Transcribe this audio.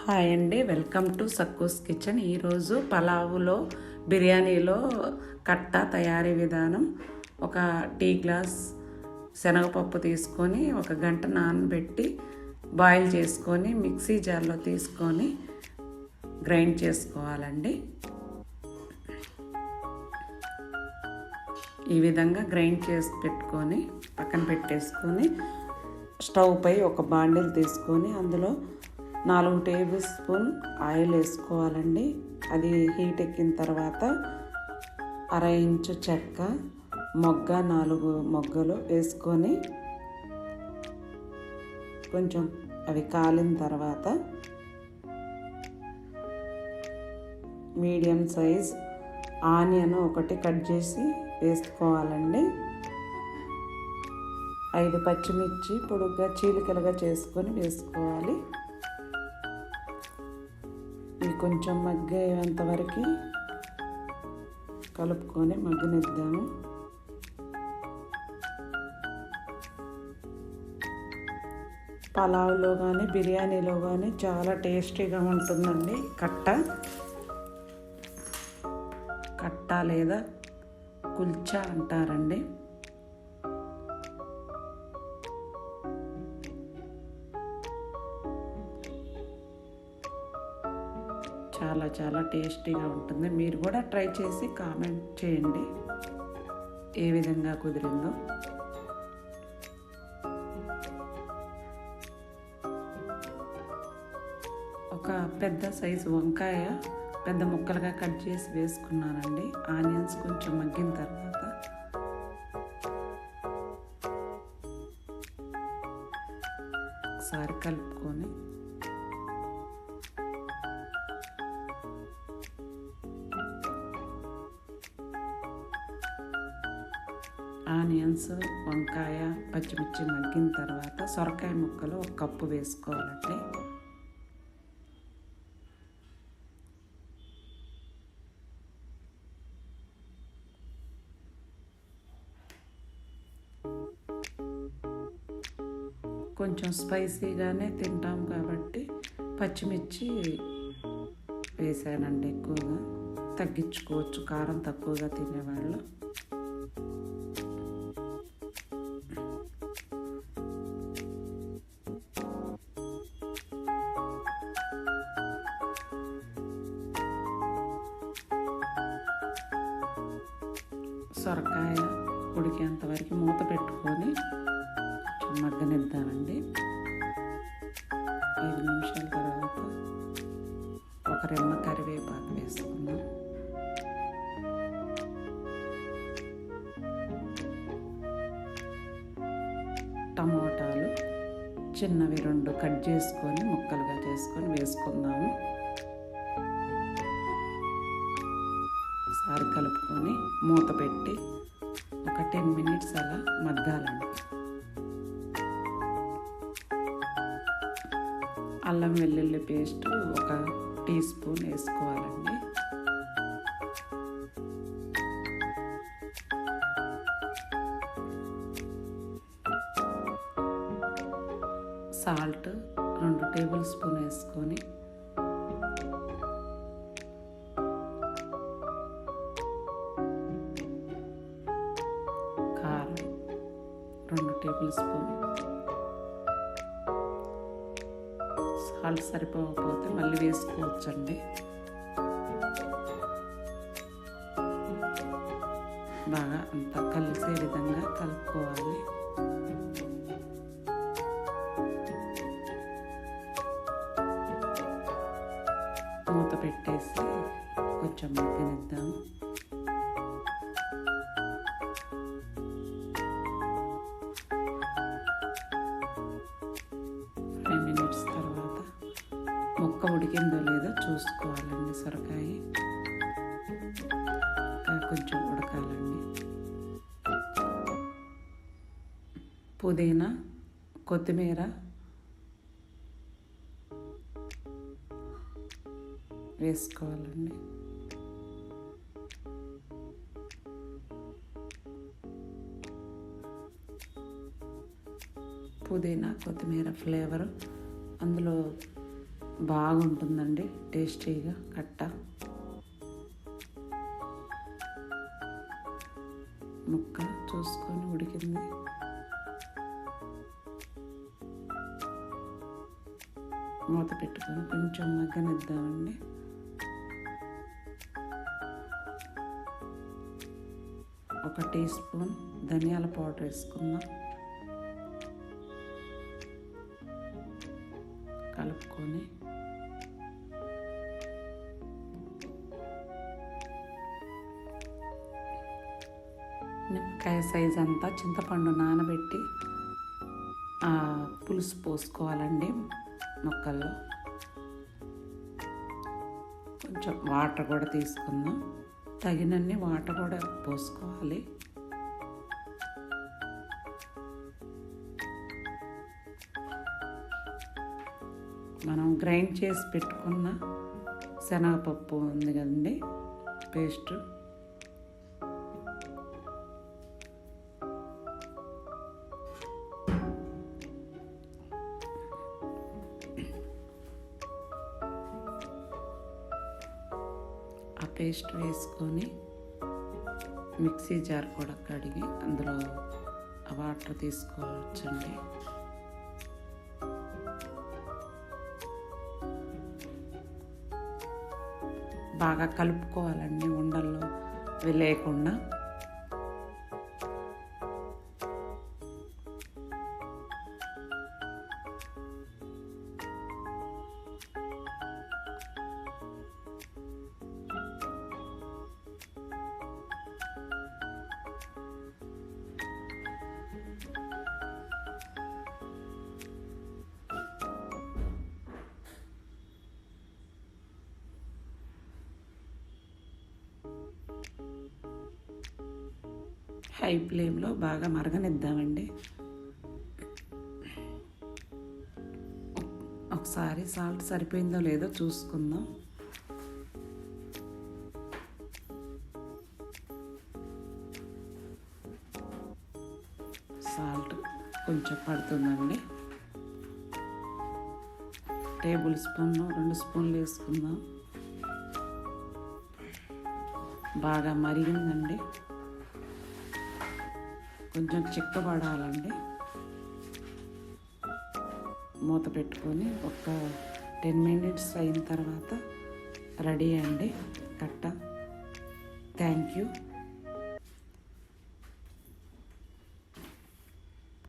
Hi అండి, welcome to సక్కూస్ kitchen. ఈరోజు పలావులో బిర్యానీలో కట్ట తయారీ విధానం. ఒక టీ గ్లాస్ శనగపప్పు తీసుకొని 1 గంట నానబెట్టి బాయిల్ చేసుకొని మిక్సీ జార్లో తీసుకొని గ్రైండ్ చేసుకోవాలండి. ఈ విధంగా గ్రైండ్ చేసి పెట్టుకొని పక్కన పెట్టేసుకొని స్టవ్ పై ఒక బాండిల్ తీసుకొని అందులో 4 టేబుల్ స్పూన్ ఆయిల్ వేసుకోవాలండి. అది హీట్ ఎక్కిన తర్వాత 1/2 ఇంచు చెక్క, మొగ్గ 4 మొగ్గలు వేసుకొని కొంచెం అవి కాలిన తర్వాత మీడియం సైజ్ ఆనియన్ ఒకటి కట్ చేసి వేసుకోవాలండి. 5 పచ్చిమిర్చి పొడుగ్గా చీలికలుగా చేసుకొని వేసుకోవాలి. ఇవి కొంచెం మగ్గేంత వరకు కలుపుకొని మగ్గనిద్దాము. పలావ్లో కానీ బిర్యానీలో కానీ చాలా టేస్టీగా ఉంటుందండి కట్ట లేదా కుల్చా అంటారండి. చాలా టేస్టీగా ఉంటుంది. మీరు కూడా ట్రై చేసి కామెంట్ చేయండి ఏ విధంగా కుదిరిందో. ఒక పెద్ద సైజు వంకాయ పెద్ద ముక్కలుగా కట్ చేసి వేసుకున్నానండి. ఆనియన్స్ కొంచెం మగ్గిన తర్వాత ఒకసారి కలుపుకొని ఆనియన్స్, వంకాయ, పచ్చిమిర్చి మగ్గిన తర్వాత సొరకాయ ముక్కలు 1 కప్పు వేసుకోవాలండి. కొంచెం స్పైసీగానే తింటాం కాబట్టి పచ్చిమిర్చి వేసానండి. ఎక్కువగా తగ్గించుకోవచ్చు కారం తక్కువగా తినేవాళ్ళు. సొరకాయ ఉడికేంత వరకు మూత పెట్టుకొని మగ్గనిద్దామండి. 5 నిమిషాల తర్వాత ఒక రెమ్మ కరివేపాకు వేసుకుందాం. టమోటాలు చిన్నవి 2 కట్ చేసుకొని ముక్కలుగా చేసుకొని వేసుకుందాము. ఒకసారి కలుపుకొని మూత పెట్టి ఒక 10 మినిట్స్ అలా మగ్గాలండి. అల్లం వెల్లుల్లి పేస్ట్ 1 టీ స్పూన్ వేసుకోవాలండి. సాల్ట్ 2 టేబుల్ స్పూన్ వేసుకొని కారం 2 టేబుల్ స్పూన్. సాల్ట్ సరిపోకపోతే మళ్ళీ వేసుకోవచ్చండి. బాగా అంతా కలిసే విధంగా కలుపుకోవాలి. మూత పెట్టేసి కొంచెం మగ్గనిద్దాము. తర్వాత ముక్క ఉడికిందో లేదో చూసుకోవాలండి. సొరకాయ కొంచెం ఉడకాలండి. పుదీనా, కొత్తిమీర వేసుకోవాలండి. పుదీనా, కొత్తిమీర ఫ్లేవర్ అందులో బాగుంటుందండి టేస్టీగా కట్ట. ముక్క చూసుకొని ఉడికింది. మూత పెట్టుకొని కొంచెం మగ్గనిద్దామండి. ఒక టీ స్పూన్ ధనియాల పౌడర్ వేసుకుందాం. కలుపుకొని నిమ్మకాయ సైజ్ అంతా చింతపండు నానబెట్టి పులుసు పోసుకోవాలండి. ముక్కల్లో కొంచెం వాటర్ కూడా తీసుకుందాం. తగినన్ని వాటర్ కూడా పోసుకోవాలి. మనం గ్రైండ్ చేసి పెట్టుకున్న శనగపప్పు ఉంది కదండి, పేస్ట్ ఆ పేస్ట్ వేసుకొని మిక్సీ జార్ కూడా కడిగి అందులో వాటర్ తీసుకోవచ్చండి. బాగా కలుపుకోవాలండి ఉండల్లో లేకుండా. హై ఫ్లేమ్లో బాగా మరగనిద్దామండి. ఒకసారి సాల్ట్ సరిపోయిందో లేదో చూసుకుందాం. సాల్ట్ కొంచెం పడుతుందండి. టేబుల్ స్పూన్ 2 స్పూన్లు వేసుకుందాం. బాగా మరిగిందండి. కొంచెం చిక్కబడాలండి. మూత పెట్టుకొని ఒక 10 మినిట్స్ అయిన తర్వాత రెడీ అండి కట్ట. Thank you.